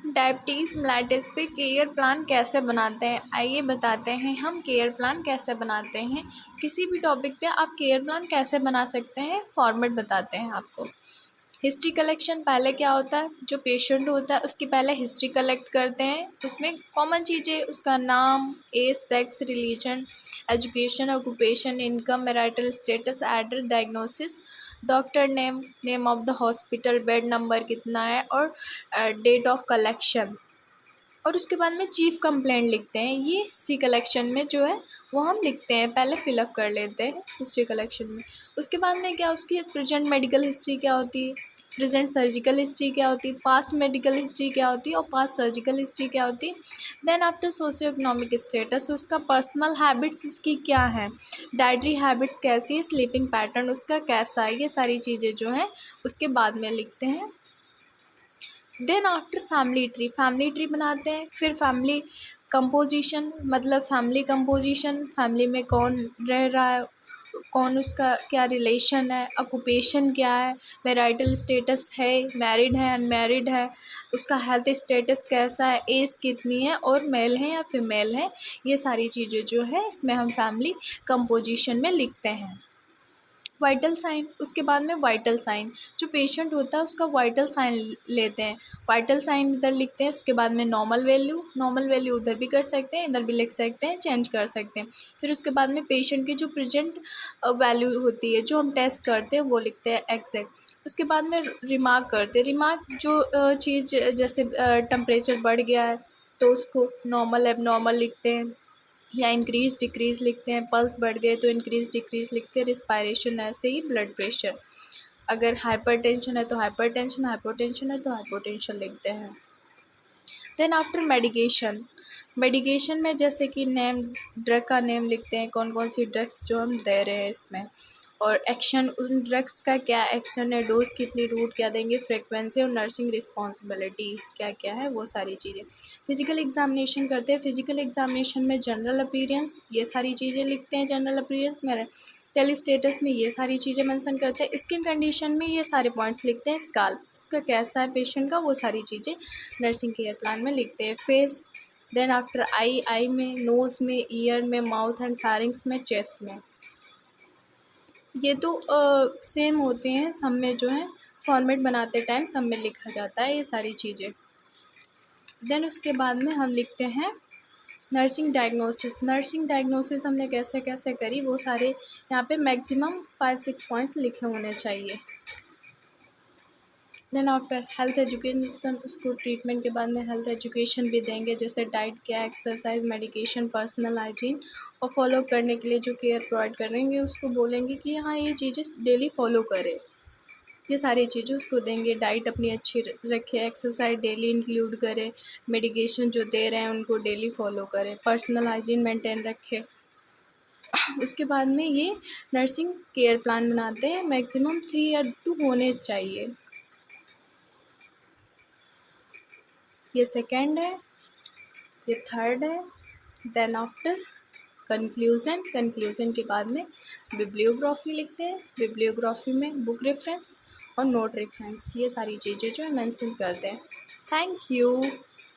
Diabetes mellitus पे care plan कैसे बनाते हैं, आइए बताते हैं हम केयर प्लान कैसे बनाते हैं। किसी भी टॉपिक पे आप केयर प्लान कैसे बना सकते हैं, फॉर्मेट बताते हैं आपको। हिस्ट्री कलेक्शन पहले क्या होता है, जो पेशेंट होता है उसकी पहले हिस्ट्री कलेक्ट करते हैं। उसमें कॉमन चीज़ें, उसका नाम, age, sex, religion, education, occupation, income, marital status, address, diagnosis, doctor name, name of the hospital, bed number कितना है और डेट ऑफ कलेक्शन। और उसके बाद में चीफ़ कंप्लेंट लिखते हैं। ये हिस्ट्री कलेक्शन में जो है वो हम लिखते हैं, पहले फिलअप कर लेते हैं हिस्ट्री कलेक्शन में। उसके बाद में क्या, उसकी प्रेजेंट मेडिकल हिस्ट्री क्या होती है, प्रेजेंट सर्जिकल हिस्ट्री क्या होती है, पास्ट मेडिकल हिस्ट्री क्या होती है और पास्ट सर्जिकल हिस्ट्री क्या होती है। Then after socio economic status, उसका पर्सनल हैबिट्स उसकी क्या है, डाइटरी हैबिट्स कैसी है, स्लीपिंग पैटर्न उसका कैसा है, ये सारी चीज़ें जो हैं उसके बाद में लिखते हैं। देन आफ्टर फैमिली ट्री बनाते हैं। फिर फैमिली कंपोजिशन, मतलब फैमिली कंपोजिशन, फैमिली में कौन रह रहा है, कौन उसका क्या रिलेशन है, ऑक्यूपेशन क्या है, मैरिटल स्टेटस है, मैरिड है, अनमैरिड है, उसका हेल्थ स्टेटस कैसा है, एज कितनी है और मेल है या फीमेल है। ये सारी चीज़ें जो है इसमें हम फैमिली कंपोजिशन में लिखते हैं। वाइटल साइन, उसके बाद में वाइटल साइन, जो पेशेंट होता है उसका वाइटल साइन लेते हैं। वाइटल साइन इधर लिखते हैं। उसके बाद में नॉर्मल वैल्यू उधर भी कर सकते हैं, इधर भी लिख सकते हैं, चेंज कर सकते हैं। फिर उसके बाद में पेशेंट की जो प्रेजेंट वैल्यू होती है जो हम टेस्ट करते हैं वो लिखते हैं एग्जैक्ट। उसके बाद में रिमार्क करते हैं। रिमार्क जो चीज़ जैसे टेम्परेचर बढ़ गया है तो उसको नॉर्मल एबनॉर्मल लिखते हैं या इंक्रीज़ डिक्रीज़ लिखते हैं। पल्स बढ़ गए तो इंक्रीज़ डिक्रीज़ लिखते हैं। रिस्पायरेशन, ऐसे ही ब्लड प्रेशर, अगर हाइपरटेंशन है तो हाइपरटेंशन, हाइपोटेंशन है तो हाइपोटेंशन लिखते हैं। देन आफ्टर मेडिकेशन में जैसे कि नेम, ड्रग का नेम लिखते हैं, कौन कौन सी ड्रग्स जो हम दे रहे हैं इसमें, और एक्शन, उन ड्रग्स का क्या एक्शन है, डोज कितनी, रूट क्या देंगे, फ्रीक्वेंसी और नर्सिंग रिस्पॉन्सिबिलिटी क्या क्या है, वो सारी चीज़ें। फिजिकल एग्जामिनेशन करते हैं। फिजिकल एग्जामिनेशन में जनरल अपीयरेंस, ये सारी चीज़ें लिखते हैं। जनरल अपीयरेंस में टेली स्टेटस में ये सारी चीज़ें मेंशन करते हैं। स्किन कंडीशन में ये सारे पॉइंट्स लिखते हैं। स्काल्प, उसका कैसा है पेशेंट का, वो सारी चीज़ें नर्सिंग केयर प्लान में लिखते हैं। फेस, देन आफ्टर आई में, नोज़ में, ईयर में, माउथ एंड फेरिंग्स में, चेस्ट में। ये तो सेम होते हैं, सब में जो है फॉर्मेट बनाते टाइम सब में लिखा जाता है ये सारी चीज़ें। देन उसके बाद में हम लिखते हैं नर्सिंग डायग्नोसिस हमने कैसे कैसे करी वो सारे यहाँ पे मैक्सिमम 5-6 पॉइंट्स लिखे होने चाहिए। देन आफ्टर हेल्थ एजुकेशन, उसको ट्रीटमेंट के बाद में हेल्थ एजुकेशन भी देंगे, जैसे डाइट क्या, एक्सरसाइज, मेडिकेशन, पर्सनल हाइजीन और फॉलो करने के लिए जो केयर प्रोवाइड करेंगे उसको बोलेंगे कि हाँ ये चीज़ें डेली फॉलो करें। ये सारी चीज़ें उसको देंगे। डाइट अपनी अच्छी रखे, एक्सरसाइज डेली इंक्लूड करें, मेडिकेशन जो दे रहे हैं उनको डेली फॉलो करें, पर्सनल हाइजीन मेंटेन रखें। उसके बाद में ये नर्सिंग केयर प्लान बनाते हैं। मैक्सिमम 3 या 2 होने चाहिए। ये सेकंड है, ये थर्ड है। देन आफ्टर कंक्लूजन के बाद में बिब्लियोग्राफी लिखते हैं। बिब्लियोग्राफी में बुक रेफरेंस और नोट रेफरेंस, ये सारी चीज़ें जो है मेंशन करते हैं। Thank you.